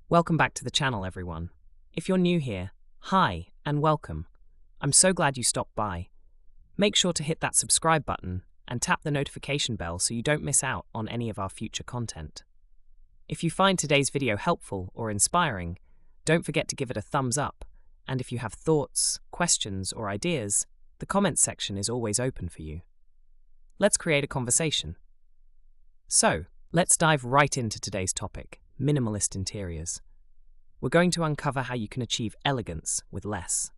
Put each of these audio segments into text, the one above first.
Welcome back to the channel, everyone. If you're new here, hi and welcome. I'm so glad you stopped by. Make sure to hit that subscribe button and tap the notification bell so you don't miss out on any of our future content. If you find today's video helpful or inspiring, don't forget to give it a thumbs up. And if you have thoughts, questions, or ideas, the comments section is always open for you. Let's create a conversation. So, let's dive right into today's topic, minimalist interiors. We're going to uncover how you can achieve elegance with less.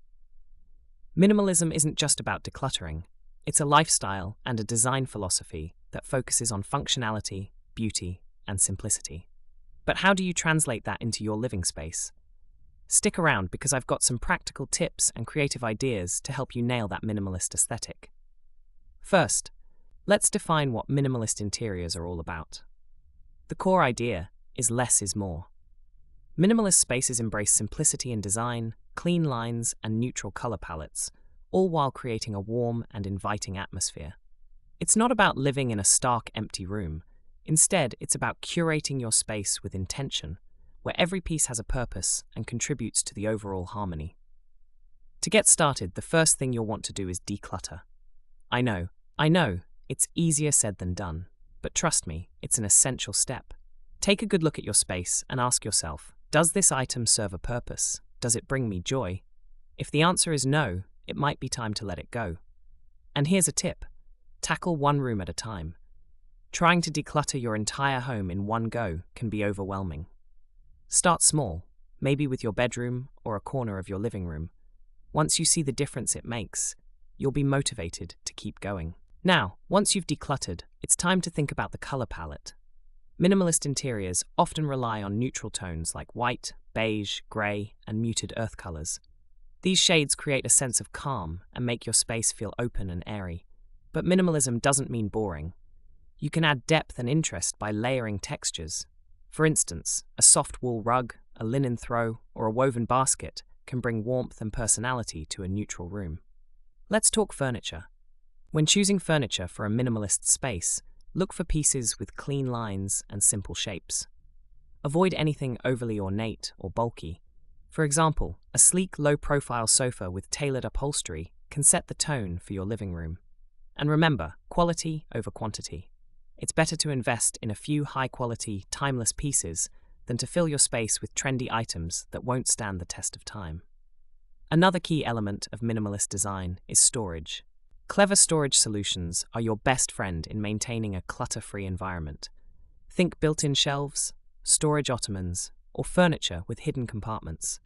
Minimalism isn't just about decluttering. It's a lifestyle and a design philosophy that focuses on functionality, beauty, and simplicity. But how do you translate that into your living space? Stick around because I've got some practical tips and creative ideas to help you nail that minimalist aesthetic. First, let's define what minimalist interiors are all about. The core idea is less is more. Minimalist spaces embrace simplicity in design, clean lines, and neutral color palettes, all while creating a warm and inviting atmosphere. It's not about living in a stark, empty room. Instead, it's about curating your space with intention, where every piece has a purpose and contributes to the overall harmony. To get started, the first thing you'll want to do is declutter. I know, it's easier said than done, but trust me, it's an essential step. Take a good look at your space and ask yourself, does this item serve a purpose? Does it bring me joy? If the answer is no, it might be time to let it go. And here's a tip. Tackle one room at a time. Trying to declutter your entire home in one go can be overwhelming. Start small, maybe with your bedroom or a corner of your living room. Once you see the difference it makes, you'll be motivated to keep going. Now, once you've decluttered, it's time to think about the color palette. Minimalist interiors often rely on neutral tones like white, beige, grey, and muted earth colors. These shades create a sense of calm and make your space feel open and airy. But minimalism doesn't mean boring. You can add depth and interest by layering textures. For instance, a soft wool rug, a linen throw, or a woven basket can bring warmth and personality to a neutral room. Let's talk furniture. When choosing furniture for a minimalist space, look for pieces with clean lines and simple shapes. Avoid anything overly ornate or bulky. For example, a sleek, low-profile sofa with tailored upholstery can set the tone for your living room. And remember, quality over quantity. It's better to invest in a few high-quality, timeless pieces than to fill your space with trendy items that won't stand the test of time. Another key element of minimalist design is storage. Clever storage solutions are your best friend in maintaining a clutter-free environment. Think built-in shelves, storage ottomans, or furniture with hidden compartments.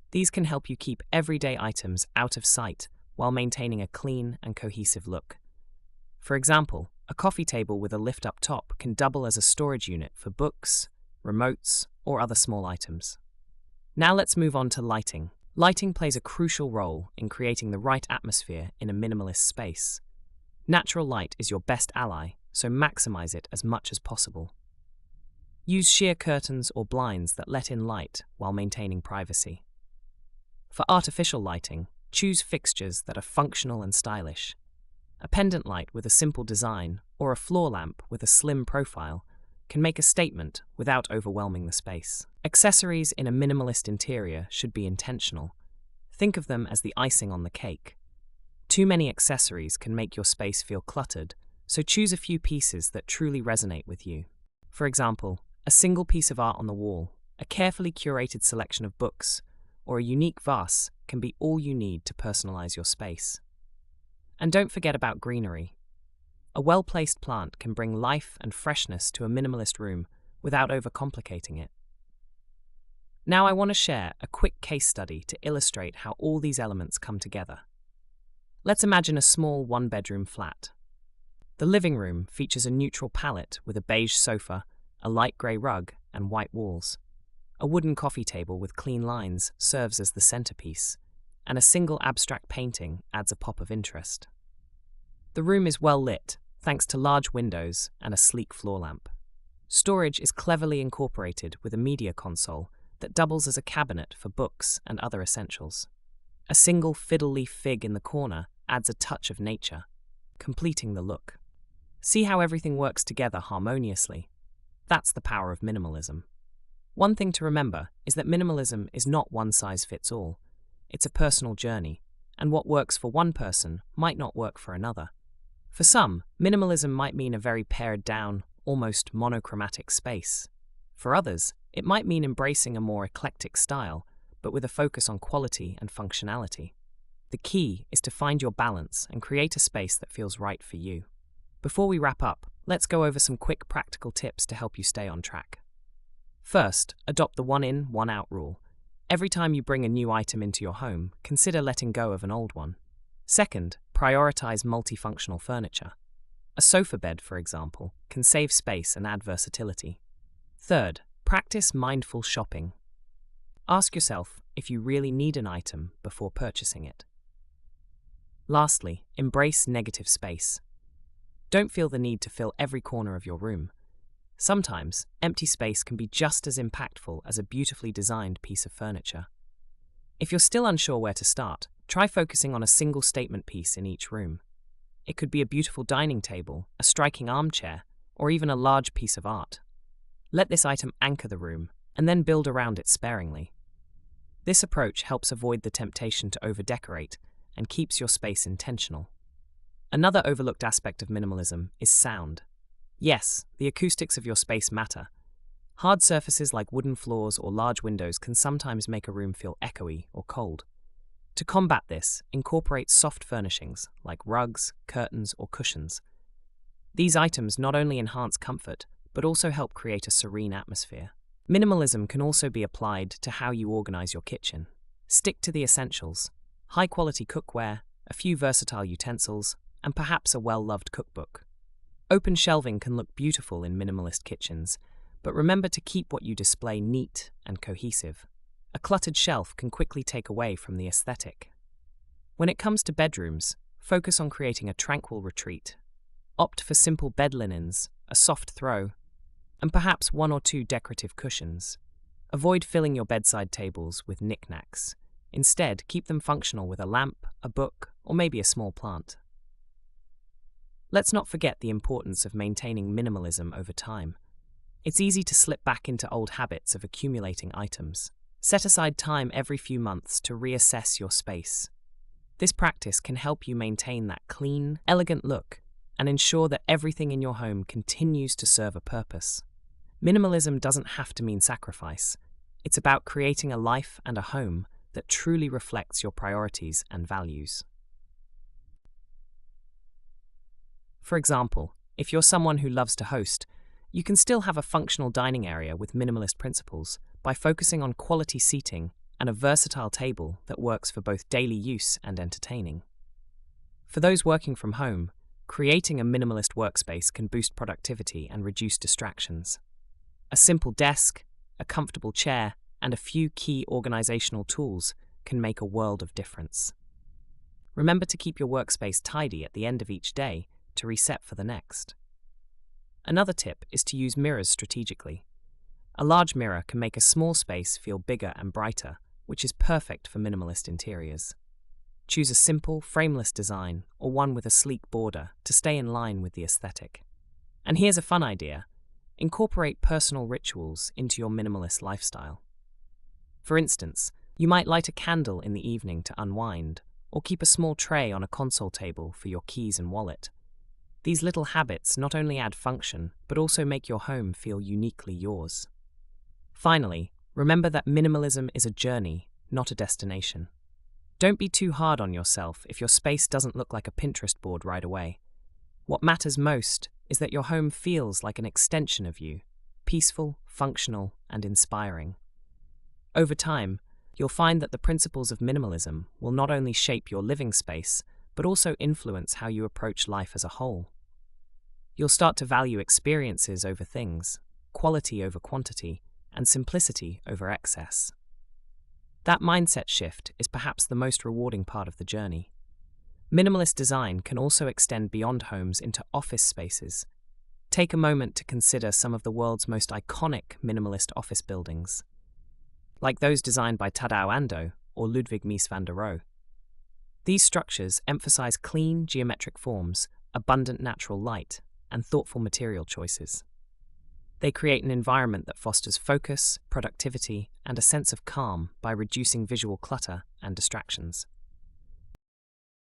These can help you keep everyday items out of sight while maintaining a clean and cohesive look. For example, a coffee table with a lift-up top can double as a storage unit for books, remotes, or other small items. Now let's move on to lighting. Lighting plays a crucial role in creating the right atmosphere in a minimalist space. Natural light is your best ally, so maximize it as much as possible. Use sheer curtains or blinds that let in light while maintaining privacy. For artificial lighting, choose fixtures that are functional and stylish. A pendant light with a simple design or a floor lamp with a slim profile can make a statement without overwhelming the space. Accessories in a minimalist interior should be intentional. Think of them as the icing on the cake. Too many accessories can make your space feel cluttered, so choose a few pieces that truly resonate with you. For example, a single piece of art on the wall, a carefully curated selection of books, or a unique vase can be all you need to personalize your space. And don't forget about greenery. A well-placed plant can bring life and freshness to a minimalist room without overcomplicating it. Now I want to share a quick case study to illustrate how all these elements come together. Let's imagine a small one-bedroom flat. The living room features a neutral palette with a beige sofa, a light grey rug, and white walls. A wooden coffee table with clean lines serves as the centerpiece, and a single abstract painting adds a pop of interest. The room is well lit, thanks to large windows and a sleek floor lamp. Storage is cleverly incorporated with a media console that doubles as a cabinet for books and other essentials. A single fiddle-leaf fig in the corner adds a touch of nature, completing the look. See how everything works together harmoniously? That's the power of minimalism. One thing to remember is that minimalism is not one size fits all. It's a personal journey, and what works for one person might not work for another. For some, minimalism might mean a very pared down, almost monochromatic space. For others, it might mean embracing a more eclectic style, but with a focus on quality and functionality. The key is to find your balance and create a space that feels right for you. Before we wrap up, let's go over some quick practical tips to help you stay on track. First, adopt the one in, one out rule. Every time you bring a new item into your home, consider letting go of an old one. Second, prioritize multifunctional furniture. A sofa bed, for example, can save space and add versatility. Third, practice mindful shopping. Ask yourself if you really need an item before purchasing it. Lastly, embrace negative space. Don't feel the need to fill every corner of your room. Sometimes, empty space can be just as impactful as a beautifully designed piece of furniture. If you're still unsure where to start, try focusing on a single statement piece in each room. It could be a beautiful dining table, a striking armchair, or even a large piece of art. Let this item anchor the room, and then build around it sparingly. This approach helps avoid the temptation to over-decorate and keeps your space intentional. Another overlooked aspect of minimalism is sound. Yes, the acoustics of your space matter. Hard surfaces like wooden floors or large windows can sometimes make a room feel echoey or cold. To combat this, incorporate soft furnishings like rugs, curtains, or cushions. These items not only enhance comfort, but also help create a serene atmosphere. Minimalism can also be applied to how you organize your kitchen. Stick to the essentials: high-quality cookware, a few versatile utensils, and perhaps a well-loved cookbook. Open shelving can look beautiful in minimalist kitchens, but remember to keep what you display neat and cohesive. A cluttered shelf can quickly take away from the aesthetic. When it comes to bedrooms, focus on creating a tranquil retreat. Opt for simple bed linens, a soft throw, and perhaps one or two decorative cushions. Avoid filling your bedside tables with knickknacks. Instead, keep them functional with a lamp, a book, or maybe a small plant. Let's not forget the importance of maintaining minimalism over time. It's easy to slip back into old habits of accumulating items. Set aside time every few months to reassess your space. This practice can help you maintain that clean, elegant look and ensure that everything in your home continues to serve a purpose. Minimalism doesn't have to mean sacrifice. It's about creating a life and a home that truly reflects your priorities and values. For example, if you're someone who loves to host, you can still have a functional dining area with minimalist principles by focusing on quality seating and a versatile table that works for both daily use and entertaining. For those working from home, creating a minimalist workspace can boost productivity and reduce distractions. A simple desk, a comfortable chair, and a few key organizational tools can make a world of difference. Remember to keep your workspace tidy at the end of each day to reset for the next. Another tip is to use mirrors strategically. A large mirror can make a small space feel bigger and brighter, which is perfect for minimalist interiors. Choose a simple, frameless design or one with a sleek border to stay in line with the aesthetic. And here's a fun idea: incorporate personal rituals into your minimalist lifestyle. For instance, you might light a candle in the evening to unwind, or keep a small tray on a console table for your keys and wallet. These little habits not only add function, but also make your home feel uniquely yours. Finally, remember that minimalism is a journey, not a destination. Don't be too hard on yourself if your space doesn't look like a Pinterest board right away. What matters most is that your home feels like an extension of you, peaceful, functional, and inspiring. Over time, you'll find that the principles of minimalism will not only shape your living space, but also influence how you approach life as a whole. You'll start to value experiences over things, quality over quantity, and simplicity over excess. That mindset shift is perhaps the most rewarding part of the journey. Minimalist design can also extend beyond homes into office spaces. Take a moment to consider some of the world's most iconic minimalist office buildings, like those designed by Tadao Ando or Ludwig Mies van der Rohe. These structures emphasize clean, geometric forms, abundant natural light, and thoughtful material choices. They create an environment that fosters focus, productivity, and a sense of calm by reducing visual clutter and distractions.